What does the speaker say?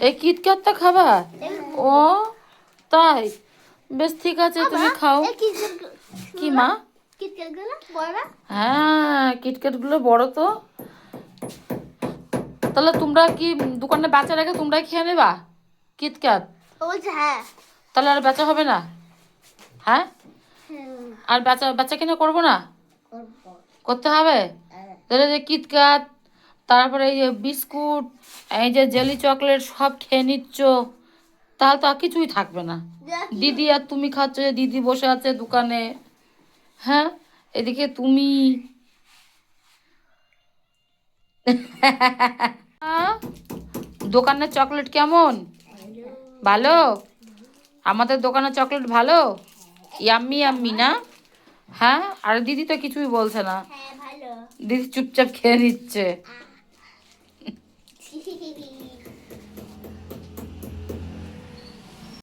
এই কিটক্যাটটা খাবা? ও তাই, বেশ ঠিক আছে, তুমি খাও। কি মা? হ্যাঁ, কিটক্যাট গুলো বড় তো। তাহলে তোমরা কি দোকানে বেচা রেখে তোমরা খেয়ে নেবা কিটক্যাট? হ্যাঁ। তাহলে আর বেচা হবে না? হ্যাঁ, আর বেচা বেচা কিনা করবো না? করতে হবে। তাহলে যে কিটক্যাট, তারপরে এই যে বিস্কুট, এই যে জেলি চকলেট সব খেয়ে নিচ্ছ, তাহলে তো আর কিছুই থাকবে না। দিদি আর তুমি খাচ্ছ, যে দিদি বসে আছে দোকানে, হ্যাঁ, এদিকে তুমি। দোকানের চকলেট কেমন? ভালো? আমাদের দোকানের চকলেট ভালো? ইয়াম্মি ইয়াম্মি না? হ্যাঁ, আর দিদি তো কিছুই বলছে না, দিদি চুপচাপ খেয়ে নিচ্ছে।